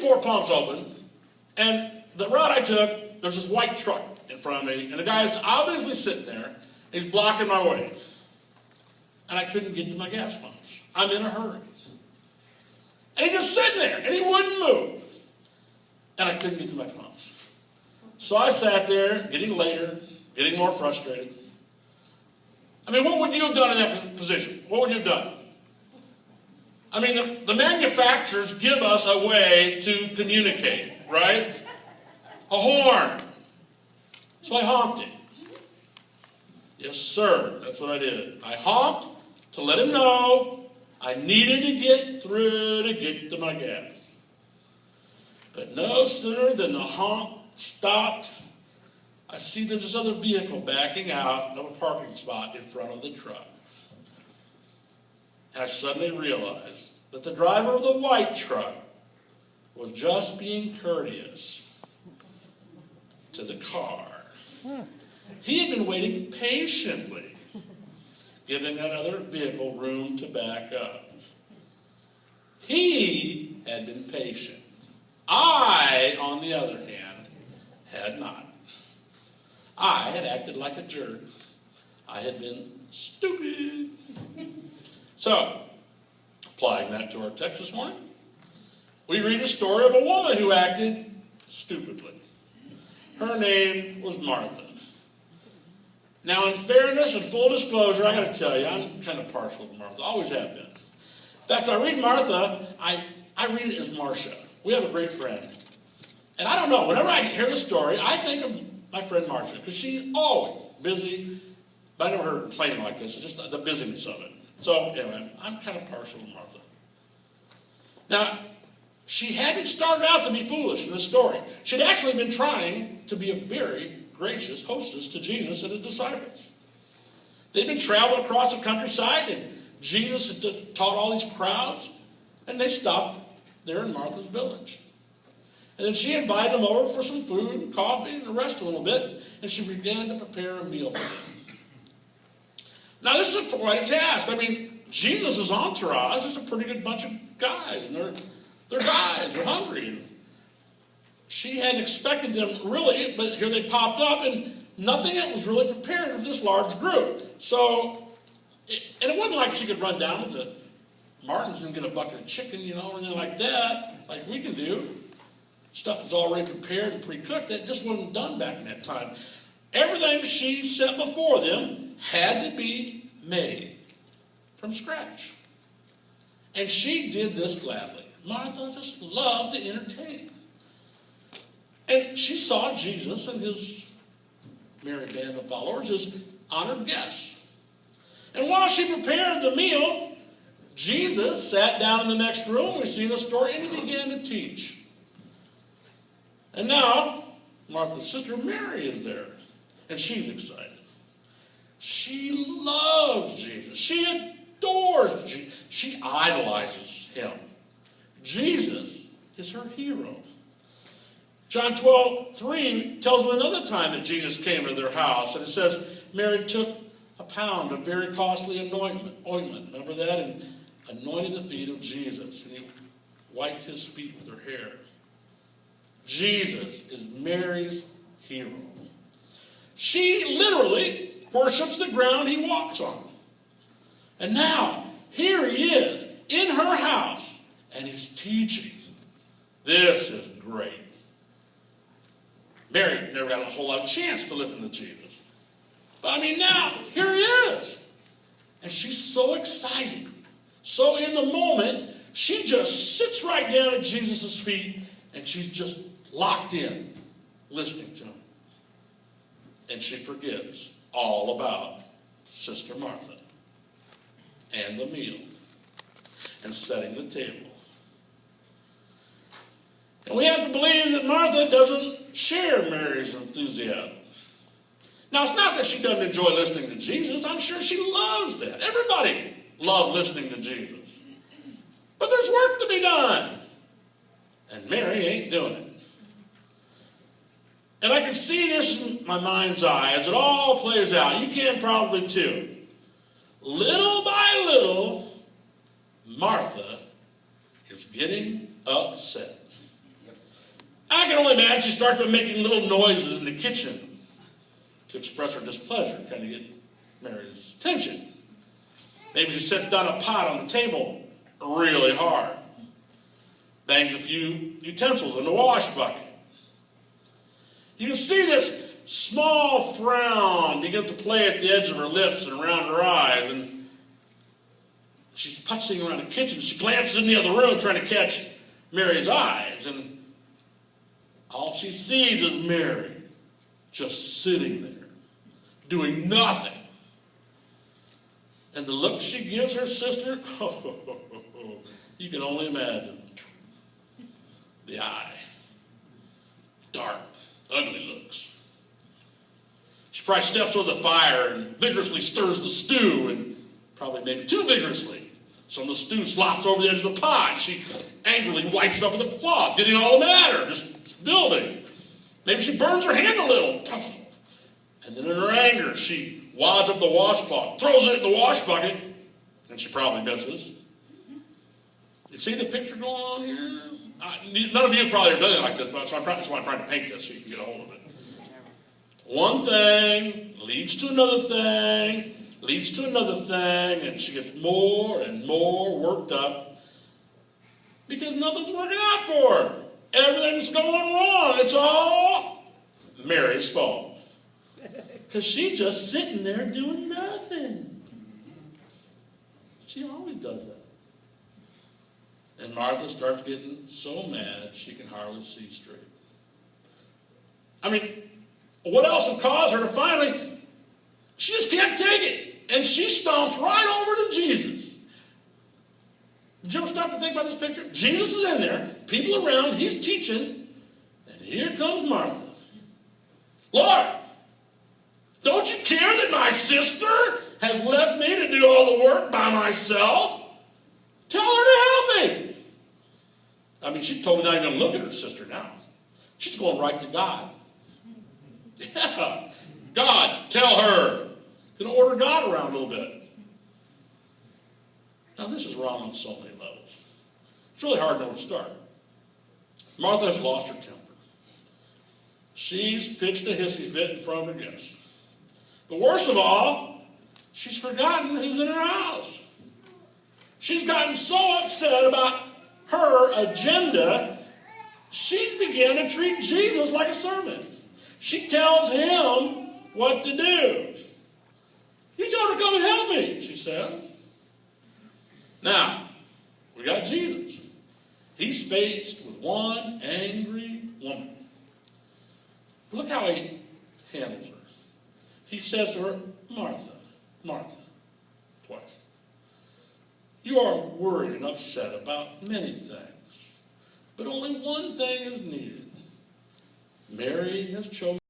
4 pumps open, and the route I took, there's this white truck in front of me, and the guy's obviously sitting there, and he's blocking my way. And I couldn't get to my gas pumps. I'm in a hurry. And he's just sitting there, and he wouldn't move. And I couldn't get to my pumps. So I sat there, getting later, getting more frustrated. I mean, what would you have done in that position? What would you have done? I mean, the manufacturers give us a way to communicate, right? A horn. So I honked it. Yes, sir. That's what I did. I honked to let him know I needed to get through to get to my gas. But no sooner than the honk stopped, I see there's this other vehicle backing out of a parking spot in front of the truck. And I suddenly realized that the driver of the white truck was just being courteous to the car. He had been waiting patiently, giving that other vehicle room to back up. He had been patient. I, on the other hand, had not. I had acted like a jerk. I had been stupid. So, applying that to our text this morning, we read a story of a woman who acted stupidly. Her name was Martha. Now, in fairness and full disclosure, I got to tell you, I'm kind of partial to Martha. Always have been. In fact, I read Martha, I read it as Marcia. We have a great friend. And I don't know, whenever I hear the story, I think of my friend Marcia, because she's always busy. But I never heard her complaining like this. It's just the busyness of it. So, anyway, I'm kind of partial to Martha. Now, she hadn't started out to be foolish in this story. She'd actually been trying to be a very gracious hostess to Jesus and his disciples. They'd been traveling across the countryside, and Jesus had taught all these crowds, and they stopped there in Martha's village. And then she invited them over for some food and coffee and rest a little bit, and she began to prepare a meal for them. Now, this is quite a task. I mean, Jesus' entourage is a pretty good bunch of guys, and they're guys, they're hungry. And she hadn't expected them really, but here they popped up, and nothing was really prepared for this large group. So, and it wasn't like she could run down to the Martins and get a bucket of chicken, or anything like that, like we can do. Stuff that's already prepared and pre-cooked. That just wasn't done back in that time. Everything she set before them had to be made from scratch. And she did this gladly. Martha just loved to entertain. And she saw Jesus and his merry band of followers as honored guests. And while she prepared the meal, Jesus sat down in the next room. We see the story, and he began to teach. And now, Martha's sister Mary is there, and she's excited. She loves Jesus. She adores Jesus. She idolizes him. Jesus is her hero. John 12:3 tells of another time that Jesus came to their house, and it says Mary took a pound of very costly ointment. Remember that? And anointed the feet of Jesus, and he wiped his feet with her hair. Jesus is Mary's hero. She literally worships the ground he walks on. And now, here he is in her house, and he's teaching. This is great. Mary never got a whole lot of chance to listen to Jesus. But I mean, now, here he is. And she's so excited. So in the moment, she just sits right down at Jesus' feet, and she's just locked in, listening to him. And she forgets all about Sister Martha and the meal and setting the table. And we have to believe that Martha doesn't share Mary's enthusiasm. Now, it's not that she doesn't enjoy listening to Jesus. I'm sure she loves that. Everybody loves listening to Jesus. But there's work to be done. And Mary ain't doing it. And I can see this in my mind's eye as it all plays out. You can probably too. Little by little, Martha is getting upset. finally mad, she starts by making little noises in the kitchen to express her displeasure, kind of get Mary's attention. Maybe she sets down a pot on the table really hard. Bangs a few utensils in the wash bucket. You can see this small frown begin to play at the edge of her lips and around her eyes. And she's putzing around the kitchen. She glances in the other room trying to catch Mary's eyes. And all she sees is Mary just sitting there, doing nothing. And the look she gives her sister, you can only imagine. The eye. Dark, ugly looks. She probably steps over the fire and vigorously stirs the stew, and probably maybe too vigorously. Some of the stew slops over the edge of the pot. She angrily wipes it up with a cloth, getting all the matter, just building. Maybe she burns her hand a little. And then in her anger, she wads up the washcloth, throws it in the wash bucket, and she probably misses. You see the picture going on here? None of you probably have done it like this, but that's why I'm trying to paint this so you can get a hold of it. One thing leads to another thing, leads to another thing, and she gets more and more worked up because nothing's working out for her. Everything's going wrong. It's all Mary's fault. Because she's just sitting there doing nothing. She always does that. And Martha starts getting so mad she can hardly see straight. I mean, what else would cause her to finally, she just can't take it. And she stomps right over to Jesus. Did you ever stop to think about this picture? Jesus is in there, people around, he's teaching, and here comes Martha. Lord, don't you care that my sister has left me to do all the work by myself? Tell her to help me. I mean, she's totally not even going to look at her sister now. She's going right to God. Yeah. God, tell her. Going to order God around a little bit. Now, this is wrong on so many levels. It's really hard to know where to start. Martha has lost her temper. She's pitched a hissy fit in front of her guests. But worst of all, she's forgotten who's in her house. She's gotten so upset about her agenda, she's began to treat Jesus like a servant. She tells him what to do. He told her to come and help me, she says. Now, we got Jesus. He's faced with one angry woman. Look how he handles her. He says to her, Martha, Martha, twice. You are worried and upset about many things, but only one thing is needed. Mary has chosen